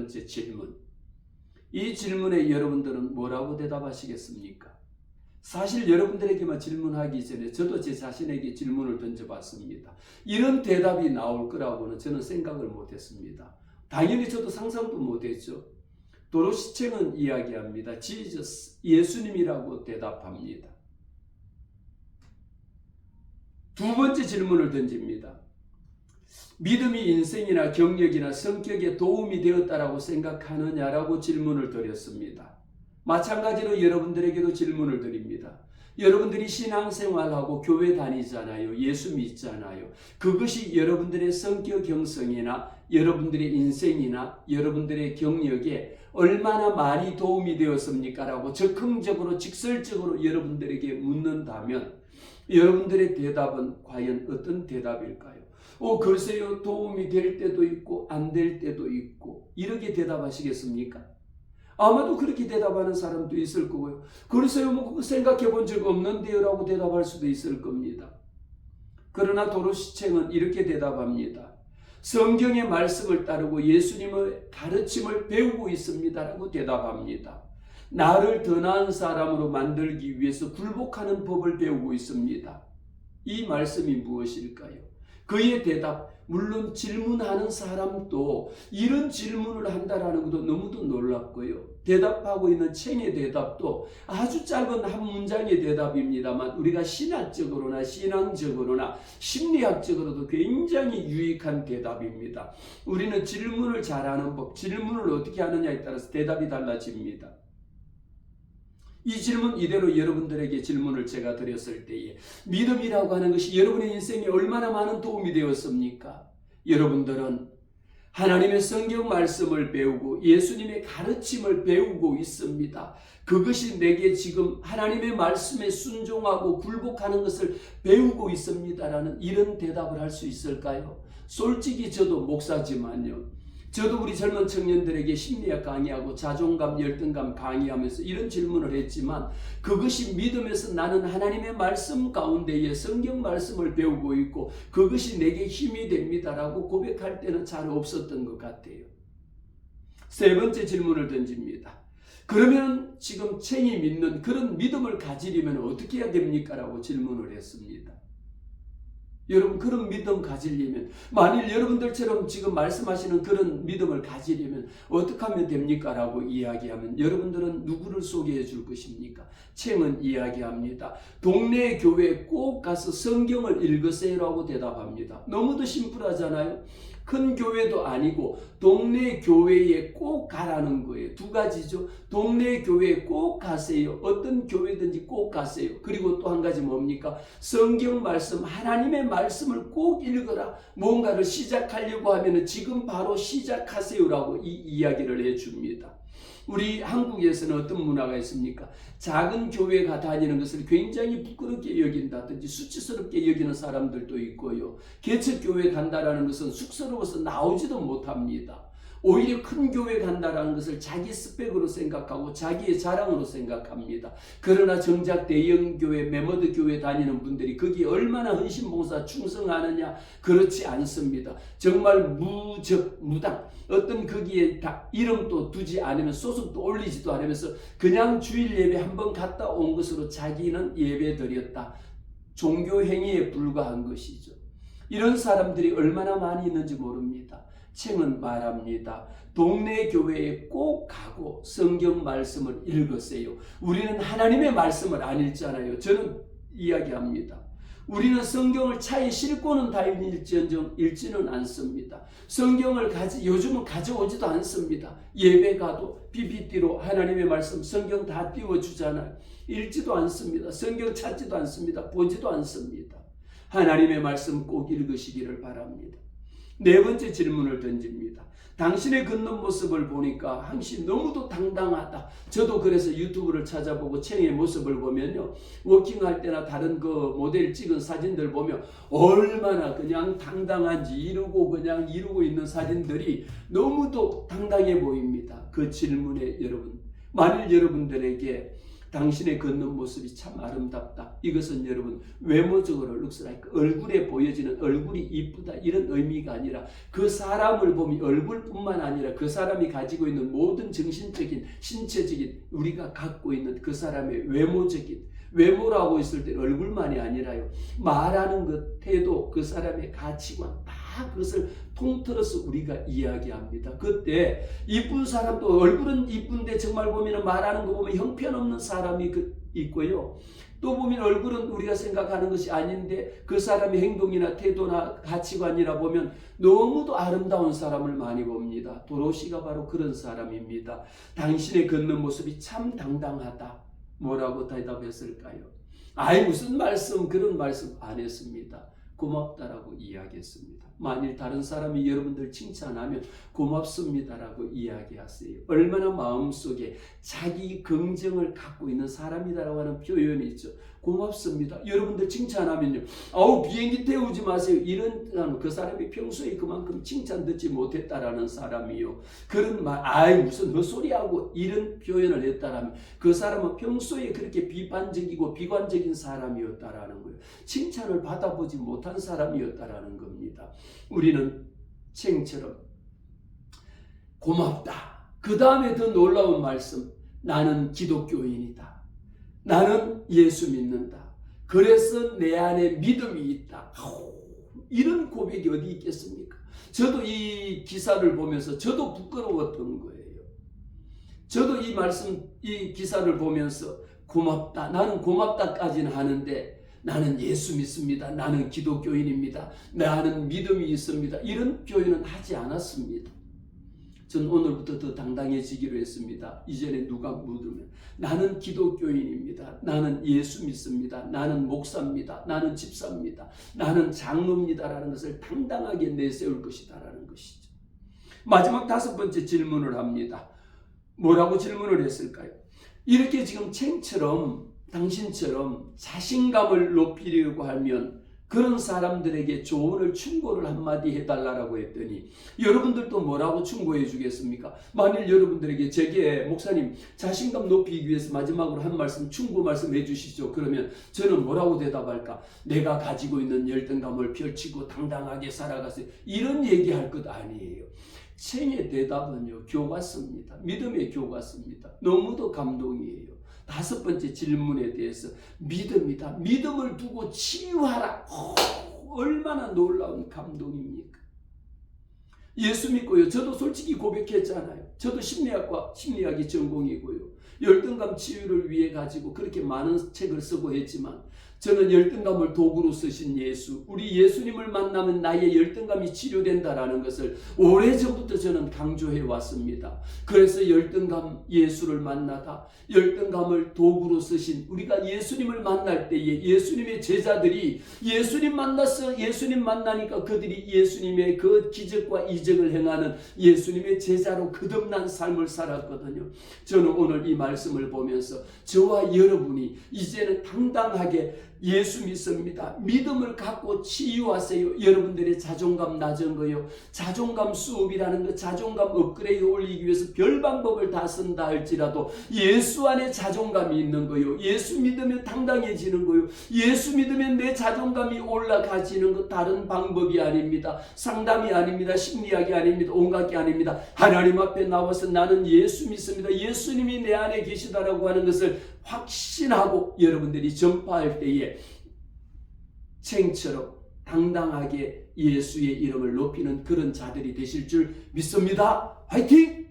번째 질문. 이 질문에 여러분들은 뭐라고 대답하시겠습니까? 사실 여러분들에게만 질문하기 전에 저도 제 자신에게 질문을 던져봤습니다. 이런 대답이 나올 거라고는 저는 생각을 못했습니다. 당연히 저도 상상도 못했죠. 도로시책은 이야기합니다. 지저스, 예수님이라고 대답합니다. 두 번째 질문을 던집니다. 믿음이 인생이나 경력이나 성격에 도움이 되었다라고 생각하느냐라고 질문을 드렸습니다. 마찬가지로 여러분들에게도 질문을 드립니다. 여러분들이 신앙생활하고 교회 다니잖아요. 예수 믿잖아요. 그것이 여러분들의 성격 형성이나 여러분들의 인생이나 여러분들의 경력에 얼마나 많이 도움이 되었습니까? 라고 적극적으로 직설적으로 여러분들에게 묻는다면 여러분들의 대답은 과연 어떤 대답일까요? 글쎄요, 도움이 될 때도 있고 안 될 때도 있고 이렇게 대답하시겠습니까? 아마도 그렇게 대답하는 사람도 있을 거고요. 글쎄요, 그거 생각해 본 적 없는데요 라고 대답할 수도 있을 겁니다. 그러나 도로시책은 이렇게 대답합니다. 성경의 말씀을 따르고 예수님의 가르침을 배우고 있습니다 라고 대답합니다. 나를 더 나은 사람으로 만들기 위해서 굴복하는 법을 배우고 있습니다. 이 말씀이 무엇일까요? 그의 대답, 물론 질문하는 사람도 이런 질문을 한다라는 것도 너무도 놀랍고요. 대답하고 있는 챙의 대답도 아주 짧은 한 문장의 대답입니다만 우리가 신학적으로나 신앙적으로나 심리학적으로도 굉장히 유익한 대답입니다. 우리는 질문을 잘하는 법, 질문을 어떻게 하느냐에 따라서 대답이 달라집니다. 이 질문 이대로 여러분들에게 질문을 제가 드렸을 때에 믿음이라고 하는 것이 여러분의 인생에 얼마나 많은 도움이 되었습니까? 여러분들은 하나님의 성경 말씀을 배우고 예수님의 가르침을 배우고 있습니다. 그것이 내게 지금 하나님의 말씀에 순종하고 굴복하는 것을 배우고 있습니다라는 이런 대답을 할 수 있을까요? 솔직히 저도 목사지만요. 저도 우리 젊은 청년들에게 심리학 강의하고 자존감, 열등감 강의하면서 이런 질문을 했지만 그것이 믿음에서 나는 하나님의 말씀 가운데에 성경 말씀을 배우고 있고 그것이 내게 힘이 됩니다라고 고백할 때는 잘 없었던 것 같아요. 세 번째 질문을 던집니다. 그러면 지금 챙이 믿는 그런 믿음을 가지려면 어떻게 해야 됩니까? 라고 질문을 했습니다. 여러분 그런 믿음 가지려면 만일 여러분들처럼 지금 말씀하시는 그런 믿음을 가지려면 어떻게 하면 됩니까? 라고 이야기하면 여러분들은 누구를 소개해 줄 것입니까? 챙은 이야기합니다. 동네 교회에 꼭 가서 성경을 읽으세요 라고 대답합니다. 너무도 심플하잖아요. 큰 교회도 아니고 동네 교회에 꼭 가라는 거예요. 두 가지죠. 동네 교회에 꼭 가세요. 어떤 교회든지 꼭 가세요. 그리고 또 한 가지 뭡니까? 성경 말씀, 하나님의 말씀을 꼭 읽어라. 뭔가를 시작하려고 하면 지금 바로 시작하세요라고 이 이야기를 해줍니다. 우리 한국에서는 어떤 문화가 있습니까? 작은 교회가 다니는 것을 굉장히 부끄럽게 여긴다든지 수치스럽게 여기는 사람들도 있고요. 개척교회 간다라는 것은 쑥스러워서 나오지도 못합니다. 오히려 큰 교회 간다라는 것을 자기 스펙으로 생각하고 자기의 자랑으로 생각합니다. 그러나 정작 대형교회, 메머드 교회 다니는 분들이 거기에 얼마나 헌신봉사 충성하느냐? 그렇지 않습니다. 정말 무당, 어떤 거기에 다 이름도 두지 않으면 소속도 올리지도 않으면서 그냥 주일 예배 한번 갔다 온 것으로 자기는 예배 드렸다. 종교 행위에 불과한 것이죠. 이런 사람들이 얼마나 많이 있는지 모릅니다. 챙은 말합니다. 동네 교회에 꼭 가고 성경 말씀을 읽으세요. 우리는 하나님의 말씀을 안 읽잖아요. 저는 이야기합니다. 우리는 성경을 차에 싣고는 다닐지언정 읽지는 않습니다. 성경을 요즘은 가져오지도 않습니다. 예배 가도 PPT로 하나님의 말씀 성경 다 띄워주잖아요. 읽지도 않습니다. 성경 찾지도 않습니다. 보지도 않습니다. 하나님의 말씀 꼭 읽으시기를 바랍니다. 네 번째 질문을 던집니다. 당신의 걷는 모습을 보니까 항상 너무도 당당하다. 저도 그래서 유튜브를 찾아보고 챙의 모습을 보면요. 워킹할 때나 다른 그 모델 찍은 사진들 보면 얼마나 그냥 당당한지 이루고 있는 사진들이 너무도 당당해 보입니다. 그 질문에 만일 여러분들에게 당신의 걷는 모습이 참 아름답다. 이것은 여러분 외모적으로 룩스라이크 얼굴에 보여지는 얼굴이 이쁘다 이런 의미가 아니라 그 사람을 보면 얼굴뿐만 아니라 그 사람이 가지고 있는 모든 정신적인 신체적인 우리가 갖고 있는 그 사람의 외모적인 외모라고 했을 때 얼굴만이 아니라요. 말하는 것, 태도, 그 사람의 가치관 다 그것을 통틀어서 우리가 이야기합니다. 그때 이쁜 사람도 얼굴은 이쁜데 정말 보면 말하는 거 보면 형편없는 사람이 있고요. 또 보면 얼굴은 우리가 생각하는 것이 아닌데 그 사람의 행동이나 태도나 가치관이라 보면 너무도 아름다운 사람을 많이 봅니다. 도로시가 바로 그런 사람입니다. 당신의 걷는 모습이 참 당당하다. 뭐라고 대답했을까요? 아이 무슨 말씀 그런 말씀 안 했습니다. 고맙다라고 이야기했습니다. 만일 다른 사람이 여러분들 칭찬하면 고맙습니다라고 이야기하세요. 얼마나 마음속에 자기 긍정을 갖고 있는 사람이다라고 하는 표현이 있죠. 고맙습니다. 여러분들 칭찬하면요. 아우 비행기 태우지 마세요. 이런 그 사람이 평소에 그만큼 칭찬 듣지 못했다라는 사람이요. 그런 말 아이 무슨 헛소리하고 이런 표현을 했다라면 그 사람은 평소에 그렇게 비판적이고 비관적인 사람이었다라는 거예요. 칭찬을 받아보지 못한 사람이었다라는 겁니다. 우리는 챙처럼 고맙다. 그 다음에 더 놀라운 말씀. 나는 기독교인이다. 나는 예수 믿는다. 그래서 내 안에 믿음이 있다. 이런 고백이 어디 있겠습니까? 저도 이 기사를 보면서 저도 부끄러웠던 거예요. 저도 이 말씀, 이 기사를 보면서 고맙다. 나는 고맙다까지는 하는데 나는 예수 믿습니다. 나는 기독교인입니다. 나는 믿음이 있습니다. 이런 표현은 하지 않았습니다. 저는 오늘부터 더 당당해지기로 했습니다. 이전에 누가 묻으면 나는 기독교인입니다. 나는 예수 믿습니다. 나는 목사입니다. 나는 집사입니다. 나는 장로입니다라는 것을 당당하게 내세울 것이다라는 것이죠. 마지막 5번째 질문을 합니다. 뭐라고 질문을 했을까요? 이렇게 지금 챙처럼 당신처럼 자신감을 높이려고 하면 그런 사람들에게 조언을 충고를 한마디 해달라고 했더니 여러분들도 뭐라고 충고해 주겠습니까? 만일 여러분들에게 제게 목사님 자신감 높이기 위해서 마지막으로 한 말씀 충고 말씀 해주시죠. 그러면 저는 뭐라고 대답할까? 내가 가지고 있는 열등감을 펼치고 당당하게 살아가세요. 이런 얘기할 것 아니에요. 챙의 대답은요 교과서입니다. 믿음의 교과서입니다. 너무도 감동이에요. 5번째 질문에 대해서 믿음이다. 믿음을 두고 치유하라. 얼마나 놀라운 감동입니까? 예수 믿고요. 저도 솔직히 고백했잖아요. 저도 심리학이 전공이고요. 열등감 치유를 위해 가지고 그렇게 많은 책을 쓰고 했지만 저는 열등감을 도구로 쓰신 예수, 우리 예수님을 만나면 나의 열등감이 치료된다라는 것을 오래전부터 저는 강조해 왔습니다. 그래서 열등감 예수를 만나다 열등감을 도구로 쓰신 우리가 예수님을 만날 때에 예수님의 제자들이 예수님 만났어. 예수님 만나니까 그들이 예수님의 그 기적과 이적을 행하는 예수님의 제자로 거듭난 삶을 살았거든요. 저는 오늘 이 말씀을 보면서 저와 여러분이 이제는 당당하게 예수 믿습니다. 믿음을 갖고 치유하세요. 여러분들의 자존감 낮은 거요. 자존감 수업이라는 거, 자존감 업그레이드 올리기 위해서 별 방법을 다 쓴다 할지라도 예수 안에 자존감이 있는 거요. 예수 믿으면 당당해지는 거요. 예수 믿으면 내 자존감이 올라가지는 거 다른 방법이 아닙니다. 상담이 아닙니다. 심리학이 아닙니다. 온갖 게 아닙니다. 하나님 앞에 나와서 나는 예수 믿습니다. 예수님이 내 안에 계시다라고 하는 것을 확신하고 여러분들이 전파할 때에 챙처럼 당당하게 예수의 이름을 높이는 그런 자들이 되실 줄 믿습니다. 화이팅!